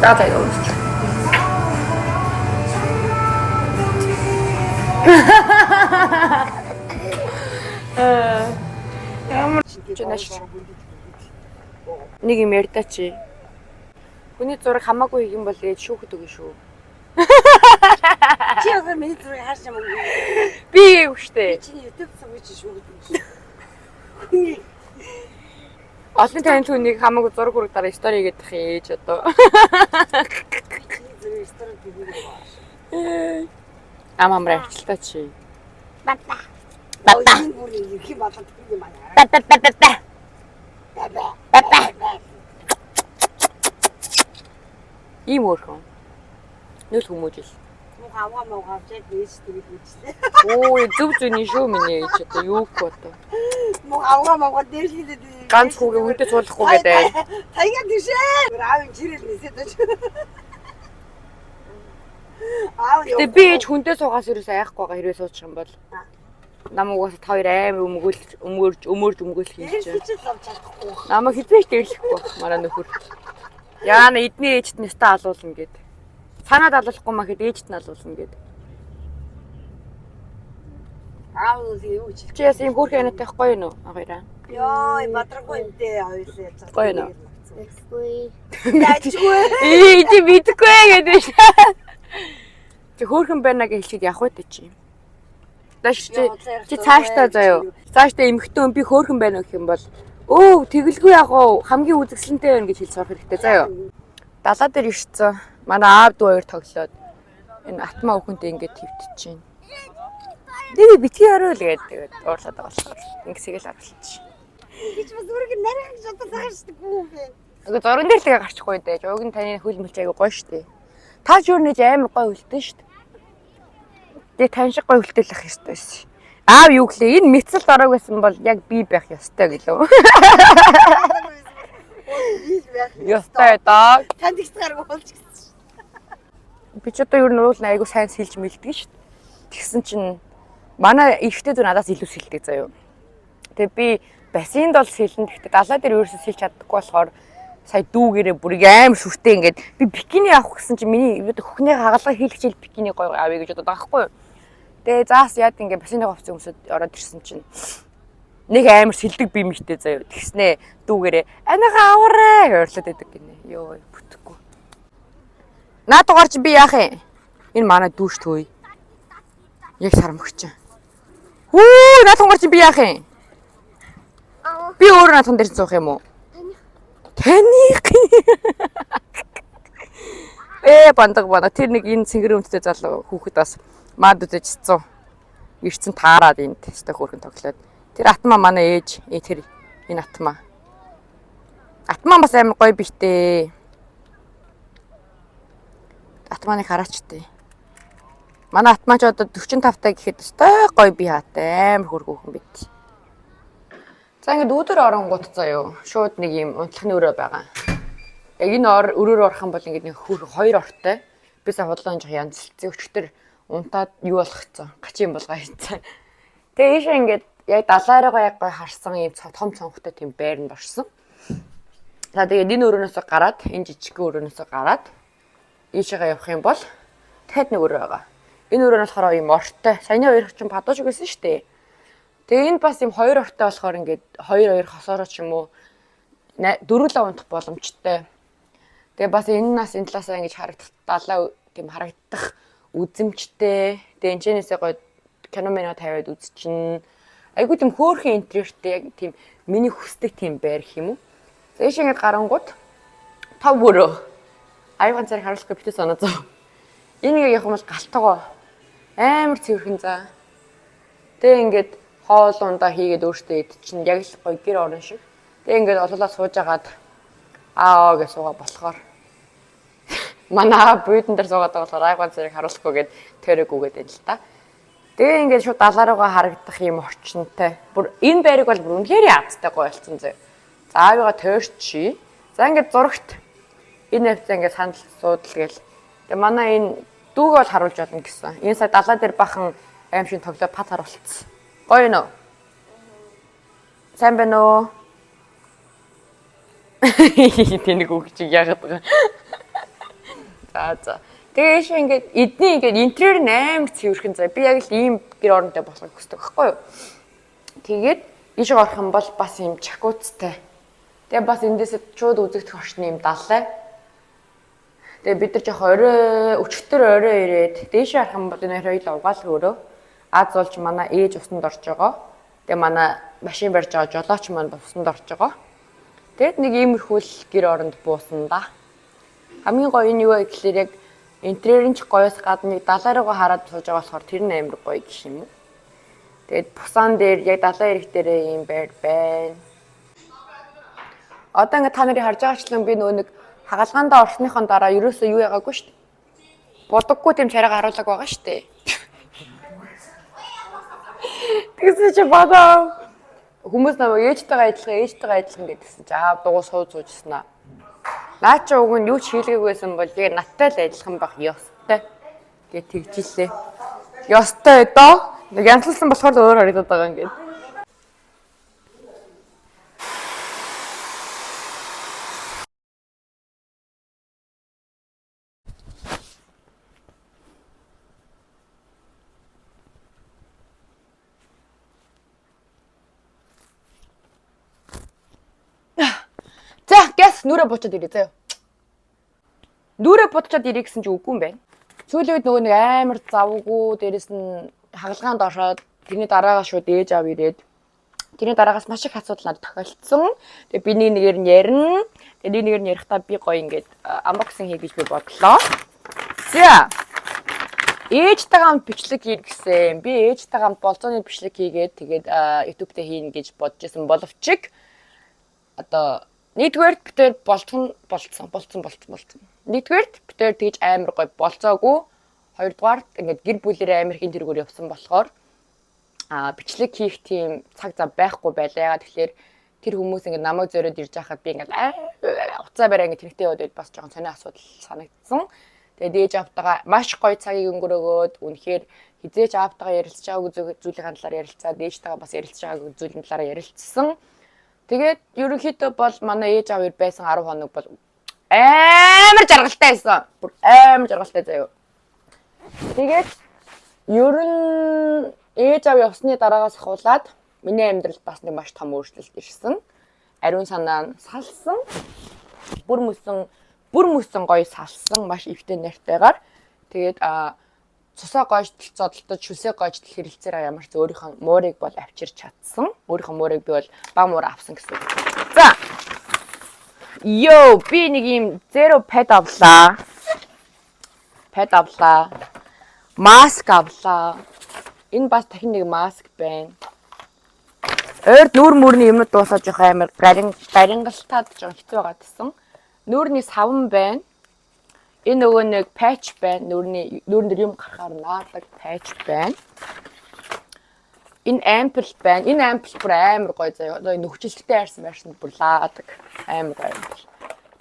따자 이거 음식. Ямар ч нэш. Нэг юм ярьтаач. Хүний зураг хамаагүй хийх юм бол ээж шүүхэд өгнө шүү. Чи яг миний зургийг харж юм уу? Би гээв штэ. Чиний YouTube сувж шүүхэд өгнө. Олон тань түүнийг хамаагүй зураг хүрэг дараа стори хийгээд тах ээж одоо. Чиний зургийг стори хийгээд Амамраа авчлаа чи. бата. Бата. Энэ бүр их юм болоод юм байна. Бата. Ийм өөрхөн. Нөл хүмүүжил. Муу аваа авчаад нээж тэгээд үжлээ. Ой, зүв зүний шүү миний ээж одоо юу гэх одоо. Муу аваа дээрлээд Ганц хүүгээ үнтэй суулгахгүй гэдэг. Таяга тийшээ. Аавын чирэл нисээд өч. Тэ би ээж хүнтэй суугаас ерөөсөө айхгүй байгаа хэрвээ суучих юм бол. Намуугаас та хоёр аим өмөрж хийж чинь. Намайг хизээч дэрлэхгүй манай нөхөр. Яана эдний ээжт нэстэ алуулна гэд. Санаад алуулахгүй махад ээжт нь алуулна гэд. Аав юу ч. Чи яс ийм хөөрхөн анаатай байхгүй юу агаараа? Йоо, бадрахгүй энтэй хоёулаа яж. Гоё нөө. Дэжгүй. Чи мэдгүй гэдэг ш. Чи хөөрхөн байна гэж хэлчихэд явах байт чи. Дааш чи цааштай заяа. Цааштай эмхтэн би хөөрхөн байна гэх юм бол өө тэгэлгүй яг хамгийн үзэсгэлэнтэй байна гэж хэлж сурах хэрэгтэй заяа. Далаа дээр ирсэн. Манай аав дүү хоёр тоглоод энэ атмаа өхөнтэй ингэж твтчихээн. Тэгээ битгий орой л гэдэг уурлаад байгаа болохоор ингэсийг л оруулчих. Гэж бас үрэг нарийн гэж одоо цаашдаггүй юм бэ. Ингээ зурган дээр л тэгээ гарчихгүй дээ. Уг нь таны хөл мэлч айгу гоё штэ. Та ч өөрнөж амар гоё хөлтөн штэ. Тэгээ тань шиг гоё хөлтөлөх ёстой байсан. Аав юу гэлээ энэ мэцэл дорог байсан бол яг би байх ёстой гэлөө. Ёстой даа. Танд их гараг болж гисэн. Би ч одоо юу нуул айгу сайн сэлж мэлдэг штэ. Тэгсэн чинь манай ихтэй дүү надаас илүү сэлдэг заяа. Тэгээ би бассейнд бол сэлэн. Гэхдээ далаа дээр ерөөсөө сэлж чаддаггүй болохоор сая дүүгээрээ бүр амар сүртэй ингээд би бикини авах гэсэн чинь миний хөхний хагалгаа хийлгчээл бикини гоё авъя гэж бодоод байгаа хгүй. Тэгээ заас яад ингээд бассейн говц өмсөд ороод ирсэн чинь нэг амар сэлдэг би мэгтэй заяа. Тэгснээ дүүгээрээ анаага аваарэ гэрлээд байдаг гинэ. Йоо бүтэхгүй. Наад дугаар чи би яах юм? Энэ манай дүүш төөй. Яг сарамгч. Хүү наад дугаар чи би яах юм? Би өөрөө наадхан дээр суух юм уу? Таних. Бандаг тэр нэг энэ цэнгэр өмттэй залуу хүүхэд бас маад үтэжсэн. Ирсэн таарад энд тест хөөрхөн тоглоод. Тэр атмаа манай ээж тэр энэ атмаа. Атмаа бас амар гоё бихтэй. Атмааны хараачтай. Манай атмаа ч одоо 45 таа гэхэд өстой гоё бие хаатай амар хөргөөхөн бит. За ингээд өдөр оронгууд заяа. Шууд нэг юм унтлахны өрөө байгаа. Яг энэ өрөөр орох юм бол ингээд нэг хоёр ортой. Би сая худлаа жоох янзлцсан. Өчтөр унтаад юу болох гэсэн. Гачин болгоо хийцэн. Тэгээ ийшээ ингээд яг далаараа яг гой харсан юм том цонхтой тийм байранд орсон. За тэгээд энэ өрөөнөөсөө гараад энэ жижиг өрөөнөөсөө гараад ийшээгээ явах юм бол дахиад нэг өрөө байгаа. Энэ өрөө нь болохоор юм ортой. Саяны хоёр ч падууж байсан шүү дээ. Тэгээ энэ бас юм хоёр ортой болохоор ингээд хоёр хосоороо ч юм уу дөрвөлөө унтах боломжтой. Тэгээ бас энэ нас энэ талаасаа ингэж харагдах далаа тийм харагдах үзэмжтэй. Тэгээ энэчнээсээ гоё кино мэнэ тавиад үзчихнэ. Айгуу тийм хөөрхөн интерьертэй яг тийм миний хүсдэг тийм байр гэх юм уу. Зээш ингэж гарангууд тав өрөө. Аюухан царыг харуулахгүй битээ санаазаа. Энийг яг юм бол галтгоо. Амар цэвэрхэн заа. Тэгээ ингээд хоол ундаа хийгээд өөртөө идчихэн яг л гоё гэр орон шиг. Тэгээ ингээд олоолаа сууж агаад аа гэж суугаа болохоор манай буудан дээр суугаад байгаа болохоор айгуун зэрэг харуулахгүй гээд тэрэгүүгээд байна л та. Тэгээ ингээд шууд далааруугаа харагдах юм орчинтай. Бүр энэ байрыг бол бүр үнэхээр яадтай гоё болсон зөө. За аавыгаа тойрчи. За ингээд зурагт энэ хэвцээ ингээд санал суудал гээл. Тэгээ манай энэ дүүг бол харуулж болно гэсэн. Энэ сая далаа дээр бахан аим шин тоглоо пат харуулцсан. Гоё нөө. Сайн байна уу? Тэнийг үгч яагаад байгаа. За. Тэгээ ийш ингээд эдний ингээд интерьер амар цэвэрхэн заяа. Би яг л ийм гэр орондоо болохыг хүсдэг байхгүй юу? Тэгээд ийш орох юм бол бас ийм чакуцтай. Тэгээ бас эндээс шууд үзэгдэх орчны юм далай. Тэгээ бид нар жоох орой өчтөр орой ирээд дээш харах юм бол энэ хоёул угаалга өөрөө. Аз болж манай ээж усанд орж байгаа. Тэгээ манай машин барьж байгаа жолооч маань усанд орж байгаа. Тэгэд нэг иймэрхүү гэр оронд буусан да. Хамгийн гоё нь юу вэ гэхэлэр яг интерьерийн ч гоёс гадна нэг далай руугаа хараад сууж байгаа болохоор тэр нь амар гоё гэх юм уу. Тэгээд бусан дээр яг далайн ирэх дээрээ ийм байр байна. Одоо ингээд та нарыг харж байгаачлан би нөгөө нэг хагалгаандаа орсныхон дараа ерөөсөө юу яагаагүй шүү дээ. Бодоггүй тийм чарайгаа харуулаг байгаа шүү дээ. Тэгсэн чи бодоо. Хүмүүс намайг ээжтэйгээ адилхан гэдгсэн чи дугуй суужснаа. Наа чи уг нь юу ч хийлгээгүйсэн бол яг надтай л адилхан байх ёстой гэж тэгжилээ. Ёстой доо. Нэг янзлсан болохоор л өөр харагдаад байгаа юм гээд. За, гэс нүрэ буучаад ирээ заяа. Нүрэ буучаад ирээ гэсэн чи үгүй юм байна. Сүүлийн үед нөгөө нэг амар завгүй дээрэс нь хагалгаанд ороод тэрний дараагаа шууд ээж аав ирээд тэрний дараагаас маш их асуудал надад тохиолдсон. Тэгээ би нэгээр нь ярина. Тэгээ нэгээр нь ярихдаа би гоё ингээд unboxing хийх гэж би бодлоо. За. Ээжтэйгээ хамт бичлэг хийнэ гэсэн. Би ээжтэйгээ хамт болцооны бичлэг хийгээд тэгээд YouTube дээр хийнэ гэж бодож исэн боловч одоо нэгдүгээрт битээр болцсон. Нэгдүгээрт битээр тэгж амар гоё болцоогүй. Хоёрдугаарт ингээд гэр бүлэрээ амар хин тэргүүр явсан болохоор бичлэг хийх тийм цаг зав байхгүй байлаа. Ягаад тэгэхээр тэр хүмүүс ингээд намайг зориод ирж байхад би ингээд уцаа барай ингээд тэрэгтэй яваад бас жоохон сонио асуудал санагдсан. Тэгээд ээж автагаа маш гоё цагийг өнгөрөөгөөд үнэхээр хизээч автагаа ярилцж байгаагүй зүйлийн талаар ярилцаад ээжтэйгээ бас ярилцж байгаагүй зүйлийн талаар ярилцсан. Тэгээд ерөнхийдөө бол манай ээж аав байсан 10 хоног бол амар жаргалтай байсан. Бүр амар жаргалтай заяа. Тэгээд ер нь ээж аав явсны дараагаас хавуулаад миний амьдралд бас нэг маш том өөрчлөлт ирсэн. Ариун санаа нь салсан. Бүр мөсөн гоё салсан. Маш өвтэй нартайгаар. Тэгээд цусаа гойжтол зодтолтод шүсээ гойжтол хэрэлцээр ямар ч өөрийнхөө муурыг бол авчирч чадсан. Өөрийнхөө муурыг би бол баг муур авсан гэсэн. За. Йоо, би нэг юм zero pad авлаа. Маск авлаа. Энэ бас дахин нэг маск байна. Ойр нүүр мөрний юмнууд дуусаж явах амар барингалтай жоо хэцүү байгаа гэсэн. Нүүрний савн байна. Энэ нөгөө нэг патч байна. Нүүрэн дээр юм гарахаар наадаг патч байна. Энэ ампл байна. Энэ ампл бүр амар гоё заяа. Одоо нөхцөлтэй байрсан бүр лаадаг. Амар гоё ампл.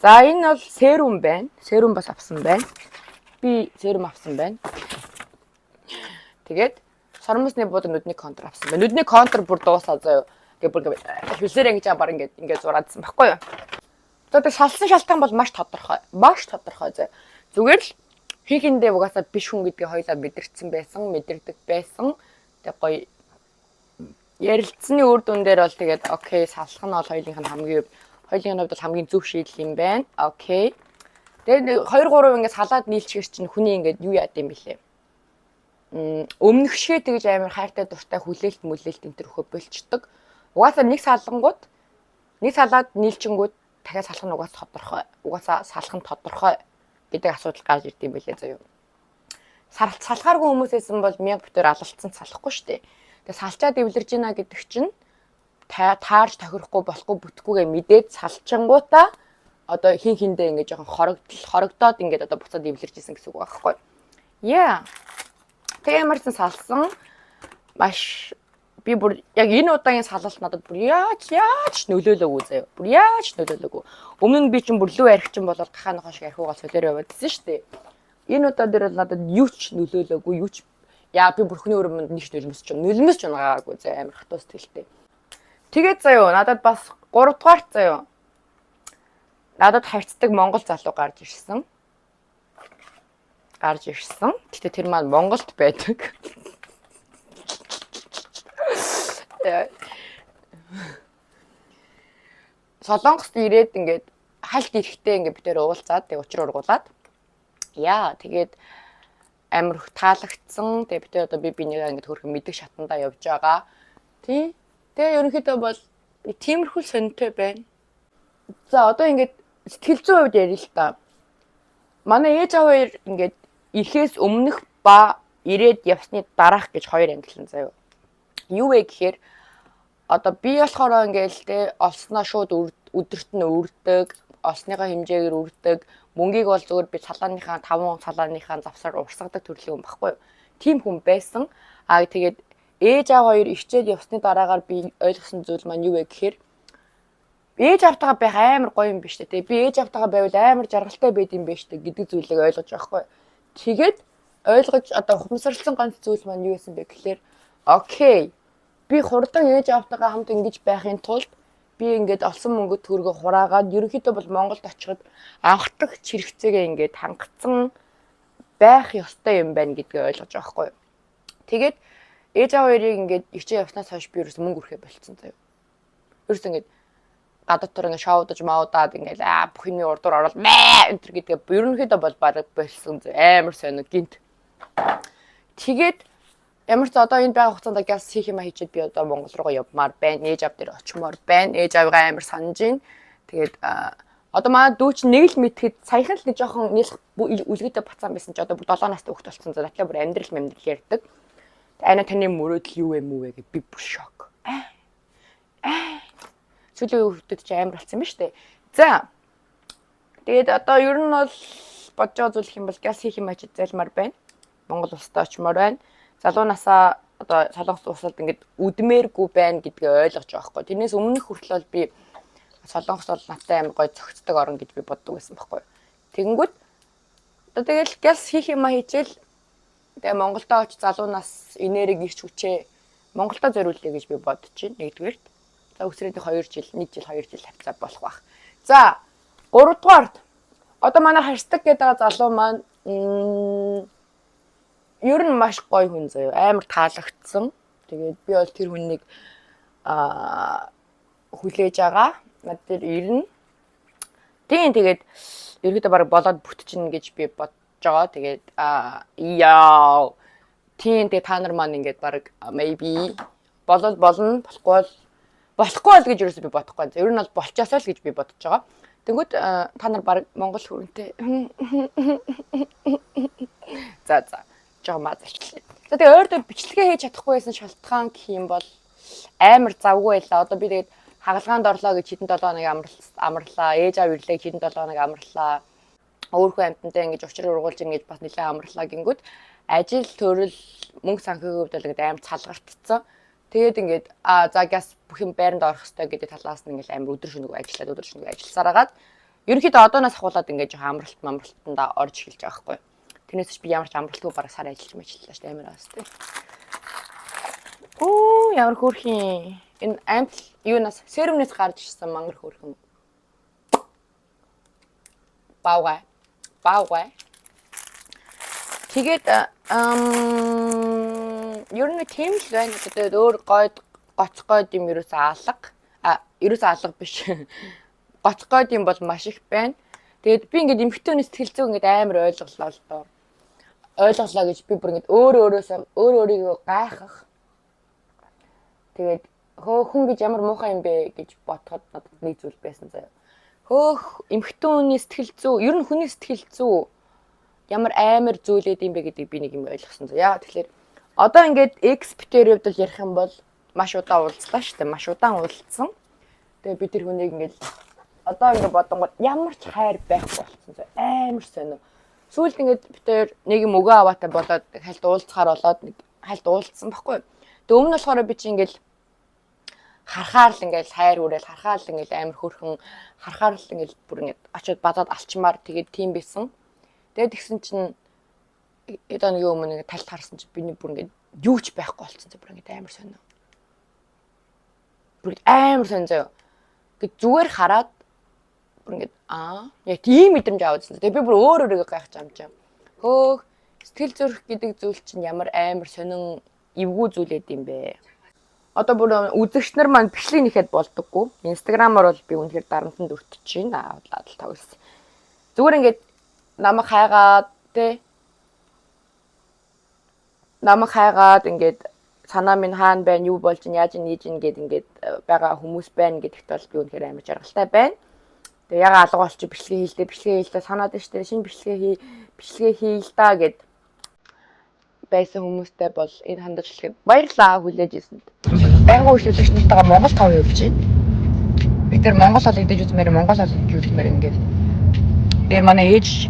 За энэ бол серум байна. Серум бас авсан байна. Би серум авсан байна. Тэгээд сормосны буудар нүдний контур авсан байна. Нүдний контур бүр дуусаа заяа. Тэгээ бүр хөлсөрөө ингэж амар ингэ зураадсан байхгүй юу? Одоо шалсан шалтгаан бол маш тодорхой. Маш тодорхой заяа. Зүгээр л хийхэндээ угаасаа биш хүн гэдгийг хоёлаа мэдэрсэн байсан, мэдэрдэг байсан. Тэг гоё ярилцсны үр дүн дээр бол тэгээд окей, салах нь бол хоёулынх нь хамгийн хувьд бол хамгийн зөв шийдэл юм байна. Окей. Тэгээд 2 3 ингэ салаад нийлчихэр чинь хүний ингэ юу яад юм бэлээ. Өмнөх шээ тэгж амар хайртай дуртай хүлээлт мүлээлт энэ төр хөө болчдөг. Угаасаа нэг салангууд нэг салаад нийлчингүүд дахиад салах нь угаасаа салах нь тодорхой гэдэг асуудал гарч ирд юм билээ заяа. Салахааргүй хүмүүсээсэн бол 1000 битээр алалцсан салахгүй шүү дээ. Тэгээ салчаад эвлэрж гинэ гэдэг чинь таарж тохирохгүй болохгүй бүтггүйгээ мэдээд салчингуудаа одоо хин хиндээ ингээ жоохон хорогдоод ингээд одоо буцаад эвлэрж исэн гэсэн үг байхгүй. Яа. Тэгээ ямарсан салсан маш би бүр яг энэ удаагийн салалт надад бүр яаж нөлөөлөөгүй заяа. Бүр яаж нөлөөлөөгүй. Өмнө нь би чинь бүр лүү архичин болоод гахааны хошиг архиугаа солиор яваадсэн шүү дээ. Энэ удаа дээр бол надад юу ч нөлөөлөөгүй, юу ч яа би бүрхний өрөөнд нэг нөлмөс ч унгаагүй заяа амар хатуу сэтгэлтэй. Тэгээд заяа надад бас 3 дугаарт заяа. Надад харьцдаг монгол залуу гарч ирсэн. гарч ирсэн. Гэтэ тэр маань Монголд байдаг. Солонгост ирээд ингээд хальт ирэхдээ ингээд бид нэр уулзаад тэг учир ургуулад яа тэгээд амар таалагдсан. Тэгээ бид одоо би бинийгаа ингээд хөрхөн мэддэг шатандаа явж байгаа. Тий. Тэгээ ерөнхийдөө бол тиймэрхүү сониртой байна. За одоо ингээд сэтгэл зүйн хувьд ярил л та. Манай ээж аваа ингээд ирэхээс өмнөх ба ирээд явсны дараах гэж хоёр ангилсан заяа. Юу вэ гэхээр одоо би болохоор ингээл те олсноо шууд өдөрт нь үрдэг, олсныхаа хэмжээгээр үрдэг. Мөнгийг бол зөвөр би цалааныхаа 5 цалааныхаа завсаар урсгадаг төрлийн хүн байхгүй юу. Тим хүн байсан. Тэгээд ээж аав хоёр ичээд явсны дараагаар би ойлгосон зүйл маань юу вэ гэхээр ээж автайгаа байх амар гоё юм биш үү? Би ээж автайгаа байвал амар жаргалтай байд юм биш үү гэдэг зүйлийг ойлгож байгаа хгүй. Тэгээд ойлгож одоо ухамсарлсан ганц зүйл маань юу байсан бэ гэхээр окей. Би хурдан ээж автайгаа хамт ингэж байхын тулд би ингээд олсон мөнгө төгрөгөө хураагаад ерөнхийдөө бол Монголд очиход анх дахь хэрэгцээгээ ингээд хангацсан байх ёстой юм байна гэдгийг ойлгож байгаа хгүй. Тэгээд ээж аав хоёрыг ингээд ичээ явснаас хойш би ерөөс мөнгө өрхөө болцсон заяа. Ерөөс ингээд гадаад төр ингээд шоудаж маудаад ингээд бүх юмний урдуур ороод мэ энэ төр гэдгээ ерөнхийдөө бол бараг болсон амар сонио гинт. Тэгээд ямар ч одоо энэ байгаа хугацаанд газ хийх юм хийчихэд би одоо Монгол руу явмаар байна. Ээж аав дээр очимоор байна. Ээж аавгаа амар санаж байна. Тэгээд одоо манай дүү чинь нэг л мэдхэд саяхан л нэг жоохон нийлх үлгэдэ бацаан байсан ч одоо бүр 7 настай хүүхд болсон. Затлаа бүр амьдрал ярьдаг. Айна таны мөрөөдөл юу юм уу гэж би бүр шок. Сүүлийн хүүхдэд чи амар болсон юм ба штэ. За. Тэгээд одоо ер нь бол бодож байгаа зүйл их юм бол газ хийх юм ачиж зайлмаар байна. Монгол улстай очимоор байна. Залуу насаа одоо солонгос улсад ингээд үдмээргүй байна гэдгээ ойлгож байгаа хгүй. Тэрнээс өмнөх хүртэл бол би солонгос бол надтай амар гой зөгцдөг орн гэж би боддог байсан байхгүй. Тэгэнгүүт одоо тэгэл газ хийх юм хийчихэл тэгээ Монголдоо очиж залуу нас энерги ирч хүчээ Монголдоо зориулъя гэж би бодож байна. Нэгдүгээрт. За өсрөөдөө 2 жил, 1 жил, 2 жил хавцаа болох байх. За 3 дугаарт одоо манай харьцдаг гэдэг залуу маань ер нь маш гоё хүн заяа. Амар таалагдсан. Тэгээд би бол тэр хүнийг хүлээж байгаа. Над дээр ирнэ. Тэгээд ерөөдөө баг болоод бүтчихнэ гэж би бодож байгаа. Тэгээд яа. Тэгээд та нар маань ингээд баг maybe болно, болохгүй бол гэж ерөөсөө би бодохгүй. Ер нь бол болчоосоо л гэж би бодож байгаа. Тэнгүүд та нар баг Монгол хүрэнтэй. За. Жоо мазалчлаа. За тэгээ ойрдоо бичлэгээ хийж чадахгүй байсан шалтгаан гэх юм бол амар завгүй байлаа. Одоо би тэгээд хагалгаанд орлоо гэж хэдэн 7 хоног амарлаа. Ээж аав ирлээ хэдэн 7 хоног амарлаа. Өөрхөн амьтантай ингэж учрыг ургуулж ингэж бас нэлээд амарлаа гингүүд ажил төрөл мөнгө санхүүгийн хувьд бол амар цалгартцсан. Тэгээд ингээд за газ бүх юм байранд орох хэрэгтэй гэдэг талаас нь ингээд амар өдөр шөнөгүй ажилласаар агаад ерөнхийдөө одооноос ахуулаад ингээд жоохон амралтанда орж эхэлж байгаа байхгүй. Тэрнээс би ямар ч амралтгүй бараг сар ажиллаж мэжлээ шүү дээ амар бас тийм. Оо ямар хөөрхин. Энэ амт юунаас серумнээс гарч ирсэн мангар хөөрхин. Баугай. Тэгээд ер нь тийм л байна. Тэгээд өөр гоцгой юм ерөөсөө алга. Ерөөсөө алга биш. Гоцгой юм бол маш их байна. Тэгээд би ингээд эмхтэн сэтгэл зүй ингээд амар ойлголоо л доо. Ойлголоо гэж би бүр ингээд өөрийгөө гайхах. Тэгээд хүн гэж ямар муухай юм бэ гэж бодоход надад нэг зүйл байсан заяа. Эмхтэн хүний сэтгэл зүй, ер нь хүний сэтгэл зүй ямар амар зүйлээд юм бэ гэдгийг би нэг юм ойлгосон заяа. Тэгэхээр одоо ингээд экспертээр хувьд ярих юм бол маш удаан уулзлаа шүү дээ. Маш удаан уулзсан. Тэгээ би тэр хүнийг ингээд одоо ингээд бодонгод ямар ч хайр байхгүй болсон заяа. Амар сонио. Сүүлд ингээд би тэр нэг юм өгөө аваатай болоод хальт уулзахаар болоод нэг хальт уулзсан байхгүй. Тэгээ өмнө нь болохоор би чи ингээд харахаар л ингээд хайр хүрээл харахаар л ингээд амар хөрхөн харахаар л ингээд бүр ингээд очиод бадаад алчмаар тэгээд тийм байсан. Тэгээд тэгсэн чинь одоо нэг юм нэг талд харсан чинь биний бүр ингээд юу ч байхгүй болсон зэ бүр ингээд амар сонио. Бүр амар сонио заяа. Ингээд зүгээр хараад бүр ингээд яг тийм мэдрэмж аваад байсан. Тэгээд би бүр өөрийгөө гайхаж амжаа. Хөөх сэтгэл зүрх гэдэг зүйл чинь ямар амар сонин эвгүй зүйл эд юм бэ. Одоо бүр үзэгч нар маань бичлэг нэхэд болдоггүй. Инстаграмаар бол би үнэхээр дарамтанд өртөж байна. Адлаа тавьсан. Зүгээр ингээд намайг хайгаад ингээд санаа минь хаана байна, юу болж ин, яаж нээж ин гэд ингээд байгаа хүмүүс байна гэдэгт бол би үнэхээр амар жаргалтай байна. Тэгээ яга алга болчих бичлэгээ хийлдэ санаад байна штэ. Шинэ бичлэгээ хийл та гэд байсан хүмүүстэй бол энэ хандлагыг баярлалаа хүлээж ирсэнд. Байнгын үйлчлэгч нартайгаа Монгол 5 явж байна. Бид нар Монгол хол идэж үзмээр Монгол хол идэж үзмээр ингээд. Тэгээ манай ээж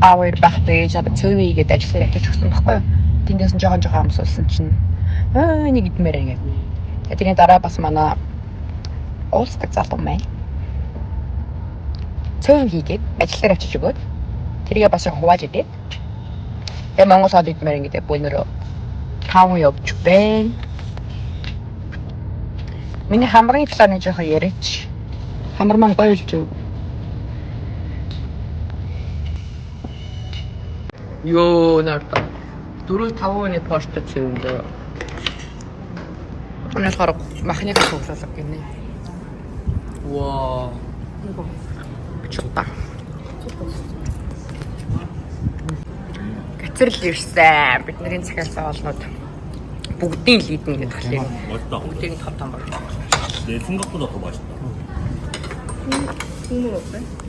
аавар багтээ жаа цэвээ игээд ажиллаа явж өгсөн байхгүй юу? Тэндээс нь жоохон амсуулсан чинь нэг идмээр ингээд. Тэгээ дараа бас манай уулздаг залуу маань цэвээ хийгээд ажиллаар авчиж өгөөд тэрийгээ бас хувааж идээд тэгээ Монгол хол идмээр ингээд бүүнөрөө тав явж байна. Миний хамрын талаар нэг жоохон яриач. Хамар маань гоё л зү. Йоо нарта. 4-5 оны посто цэвэндээ. Өнөөдөр хараг махны цуглалга гинэ. Вау. Чулта. Гацрал ирсэн. Бидний захиалсан олнууд бүгдийн лидэн гэдэг хэлээ. Бүгдийг тавтан баг. 내 생각보다 더 맛있다. 국물 어때?